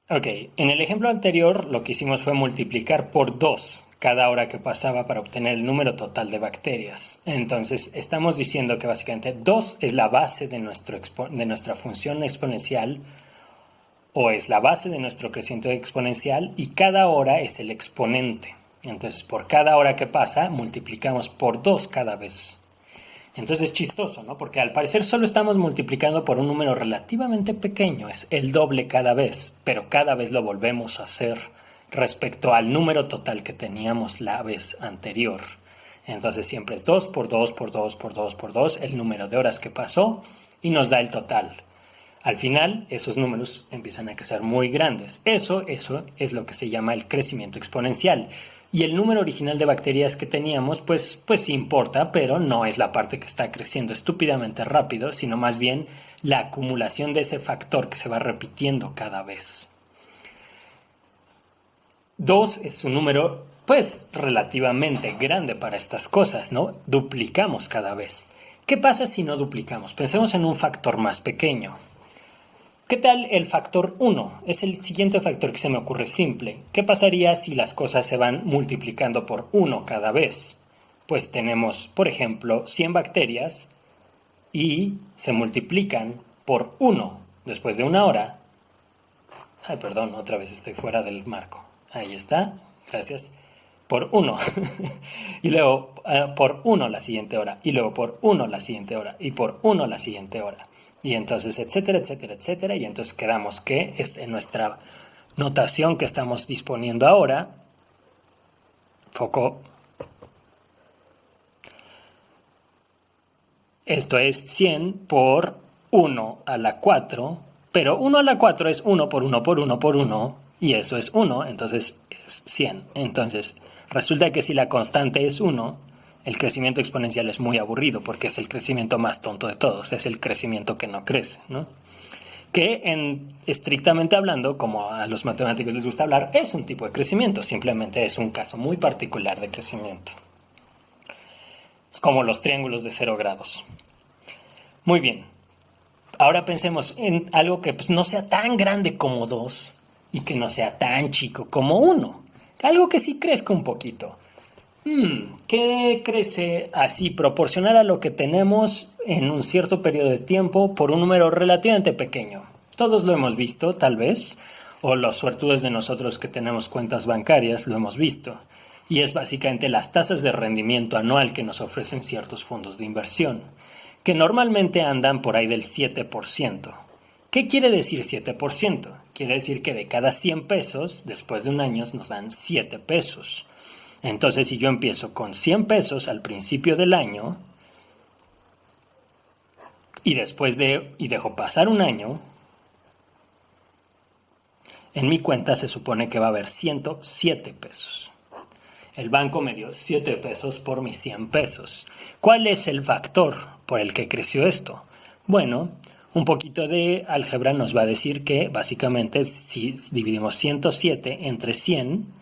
Ok, en el ejemplo anterior lo que hicimos fue multiplicar por 2 cada hora que pasaba para obtener el número total de bacterias. Entonces estamos diciendo que básicamente 2 es la base de nuestra función exponencial o es la base de nuestro crecimiento exponencial y cada hora es el exponente. Entonces por cada hora que pasa multiplicamos por 2 cada vez. Entonces es chistoso, ¿no? Porque al parecer solo estamos multiplicando por un número relativamente pequeño, es el doble cada vez, pero cada vez lo volvemos a hacer respecto al número total que teníamos la vez anterior. Entonces siempre es 2 por 2 por 2 por 2 por 2 el número de horas que pasó y nos da el total. Al final, esos números empiezan a crecer muy grandes. Eso es lo que se llama el crecimiento exponencial. Y el número original de bacterias que teníamos, pues sí importa, pero no es la parte que está creciendo estúpidamente rápido, sino más bien la acumulación de ese factor que se va repitiendo cada vez. 2 es un número, pues, relativamente grande para estas cosas, ¿no? Duplicamos cada vez. ¿Qué pasa si no duplicamos? Pensemos en un factor más pequeño. ¿Qué tal el factor 1? Es el siguiente factor que se me ocurre simple. ¿Qué pasaría si las cosas se van multiplicando por 1 cada vez? Pues tenemos, por ejemplo, 100 bacterias y se multiplican por 1 después de una hora. Ay, perdón, otra vez estoy fuera del marco. Ahí está, gracias. Por 1. Y luego por 1 la siguiente hora. Y luego por 1 la siguiente hora. Y por 1 la siguiente hora. Y entonces, etcétera, etcétera, etcétera. Y entonces quedamos que en nuestra notación que estamos disponiendo ahora, foco, esto es 100 por 1 a la 4, pero 1 a la 4 es 1 por 1 por 1 por 1, y eso es 1, entonces es 100. Entonces, resulta que si la constante es 1, el crecimiento exponencial es muy aburrido, porque es el crecimiento más tonto de todos, es el crecimiento que no crece, ¿no? Que estrictamente hablando, como a los matemáticos les gusta hablar, es un tipo de crecimiento, simplemente es un caso muy particular de crecimiento. Es como los triángulos de 0 grados. Muy bien, ahora pensemos en algo que pues, no sea tan grande como 2 y que no sea tan chico como 1. Algo que sí crezca un poquito. ¿Qué crece así proporcional a lo que tenemos en un cierto periodo de tiempo por un número relativamente pequeño? Todos lo hemos visto, tal vez, o los suertudos de nosotros que tenemos cuentas bancarias lo hemos visto. Y es básicamente las tasas de rendimiento anual que nos ofrecen ciertos fondos de inversión, que normalmente andan por ahí del 7%. ¿Qué quiere decir 7%? Quiere decir que de cada 100 pesos, después de un año, nos dan 7 pesos. Entonces, si yo empiezo con 100 pesos al principio del año y dejo pasar un año, en mi cuenta se supone que va a haber 107 pesos. El banco me dio 7 pesos por mis 100 pesos. ¿Cuál es el factor por el que creció esto? Bueno, un poquito de álgebra nos va a decir que básicamente si dividimos 107 entre 100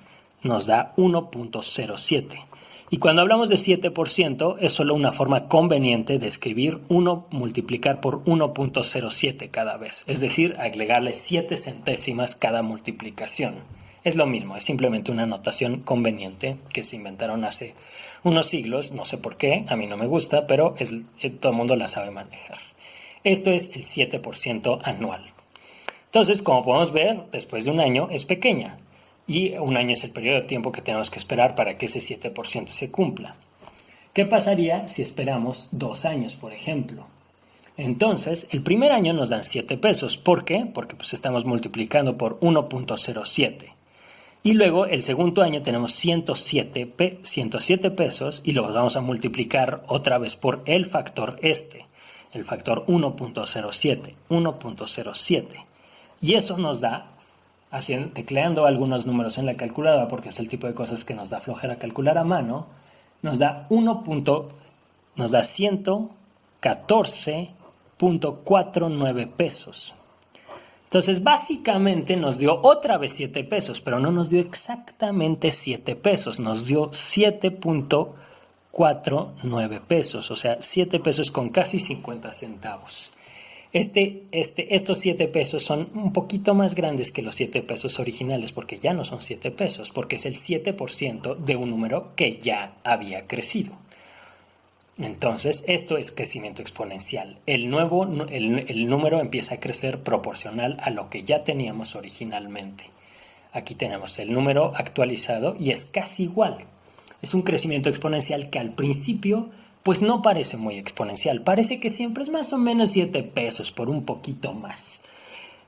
nos da 1.07. Y cuando hablamos de 7% es solo una forma conveniente de escribir 1 multiplicar por 1.07 cada vez, es decir, agregarle 7 centésimas cada multiplicación. Es lo mismo, es simplemente una notación conveniente que se inventaron hace unos siglos, no sé por qué, a mí no me gusta, pero todo el mundo la sabe manejar. Esto es el 7% anual. Entonces, como podemos ver, después de un año es pequeña. Y un año es el periodo de tiempo que tenemos que esperar para que ese 7% se cumpla. ¿Qué pasaría si esperamos 2 años, por ejemplo? Entonces, el primer año nos dan 7 pesos. ¿Por qué? Porque pues estamos multiplicando por 1.07. Y luego, el segundo año tenemos 107 pesos y luego vamos a multiplicar otra vez por el factor el factor 1.07, 1.07. Y eso nos da, tecleando algunos números en la calculadora, porque es el tipo de cosas que nos da flojera calcular a mano, nos da 114.49 pesos. Entonces, básicamente nos dio otra vez 7 pesos, pero no nos dio exactamente 7 pesos, nos dio 7.49 pesos, o sea, 7 pesos con casi 50 centavos. Estos 7 pesos son un poquito más grandes que los 7 pesos originales porque ya no son 7 pesos, porque es el 7% de un número que ya había crecido. Entonces, esto es crecimiento exponencial. El número empieza a crecer proporcional a lo que ya teníamos originalmente. Aquí tenemos el número actualizado y es casi igual. Es un crecimiento exponencial que al principio pues no parece muy exponencial. Parece que siempre es más o menos 7 pesos por un poquito más.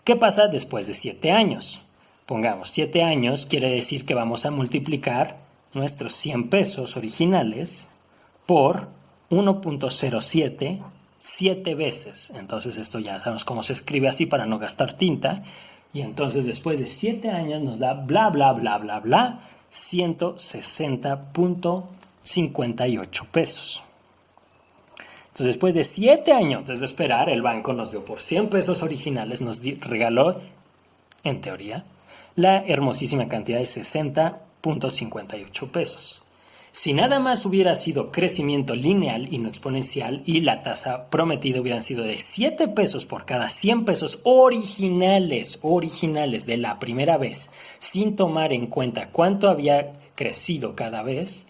¿Qué pasa después de 7 años? Pongamos 7 años quiere decir que vamos a multiplicar nuestros 100 pesos originales por 1.07 7 veces. Entonces esto ya sabemos cómo se escribe así para no gastar tinta. Y entonces después de 7 años nos da bla bla bla bla bla 160.58 pesos. Entonces después de 7 años de esperar, el banco nos dio por 100 pesos originales, nos regaló, en teoría, la hermosísima cantidad de 60.58 pesos. Si nada más hubiera sido crecimiento lineal y no exponencial y la tasa prometida hubieran sido de 7 pesos por cada 100 pesos originales de la primera vez, sin tomar en cuenta cuánto había crecido cada vez,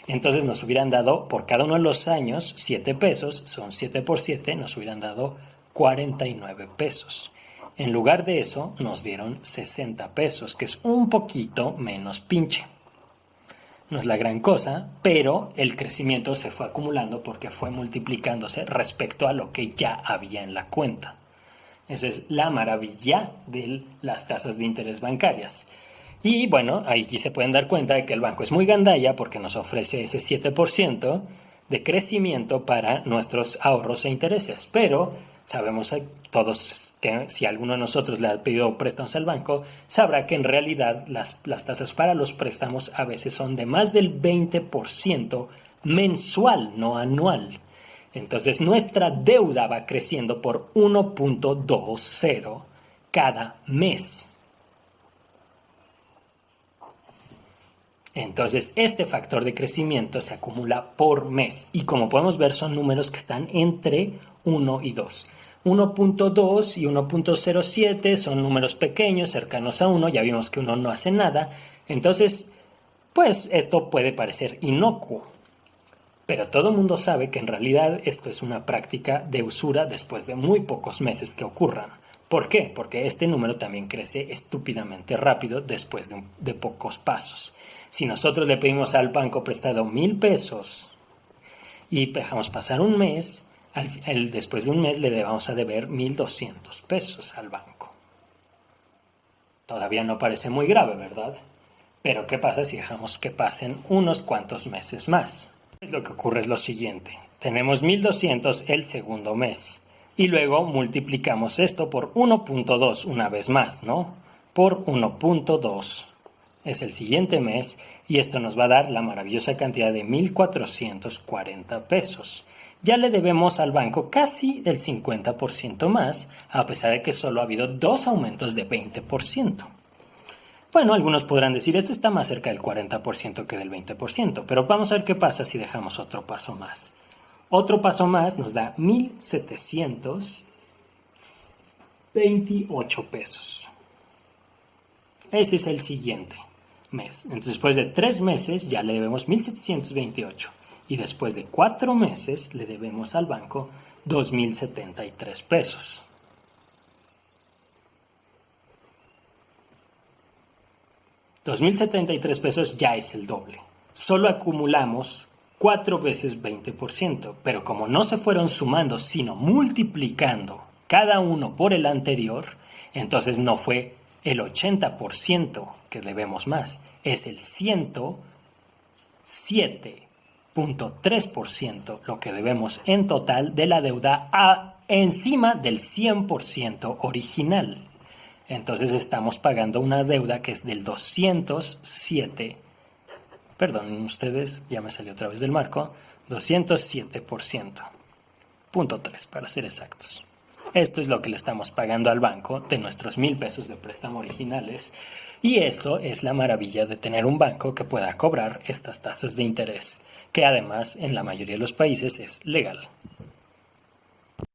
entonces nos hubieran dado por cada uno de los años 7 pesos, son 7 por 7, nos hubieran dado 49 pesos. En lugar de eso nos dieron 60 pesos, que es un poquito menos pinche. No es la gran cosa, pero el crecimiento se fue acumulando porque fue multiplicándose respecto a lo que ya había en la cuenta. Esa es la maravilla de las tasas de interés bancarias. Y bueno, ahí se pueden dar cuenta de que el banco es muy gandalla porque nos ofrece ese 7% de crecimiento para nuestros ahorros e intereses. Pero sabemos todos que si alguno de nosotros le ha pedido préstamos al banco, sabrá que en realidad las tasas para los préstamos a veces son de más del 20% mensual, no anual. Entonces nuestra deuda va creciendo por 1.20 cada mes. Entonces este factor de crecimiento se acumula por mes y como podemos ver son números que están entre 1 y 2. 1.2 y 1.07 son números pequeños, cercanos a 1, ya vimos que 1 no hace nada, entonces pues esto puede parecer inocuo, pero todo el mundo sabe que en realidad esto es una práctica de usura después de muy pocos meses que ocurran. ¿Por qué? Porque este número también crece estúpidamente rápido después de pocos pasos. Si nosotros le pedimos al banco prestado 1,000 pesos y dejamos pasar un mes, después de un mes le vamos a deber 1,200 pesos al banco. Todavía no parece muy grave, ¿verdad? Pero ¿qué pasa si dejamos que pasen unos cuantos meses más? Lo que ocurre es lo siguiente. Tenemos 1,200 el segundo mes. Y luego multiplicamos esto por 1.2 una vez más, ¿no? Por 1.2 es el siguiente mes y esto nos va a dar la maravillosa cantidad de 1,440 pesos. Ya le debemos al banco casi el 50% más, a pesar de que solo ha habido 2 aumentos de 20%. Bueno, algunos podrán decir esto está más cerca del 40% que del 20%, pero vamos a ver qué pasa si dejamos otro paso más. Otro paso más nos da 1,728 pesos. Ese es el siguiente mes. Entonces, después de 3 meses ya le debemos 1,728. Y después de 4 meses le debemos al banco 2,073 pesos. $2,073 ya es el doble. Solo acumulamos 4 veces 20%, pero como no se fueron sumando, sino multiplicando cada uno por el anterior, entonces no fue el 80% que debemos más, es el 107.3% lo que debemos en total de la deuda encima del 100% original. Entonces estamos pagando una deuda que es del 207%. Perdonen ustedes, ya me salió otra vez del marco, 207%, 0.3 para ser exactos. Esto es lo que le estamos pagando al banco de nuestros 1,000 pesos de préstamo originales y esto es la maravilla de tener un banco que pueda cobrar estas tasas de interés, que además en la mayoría de los países es legal.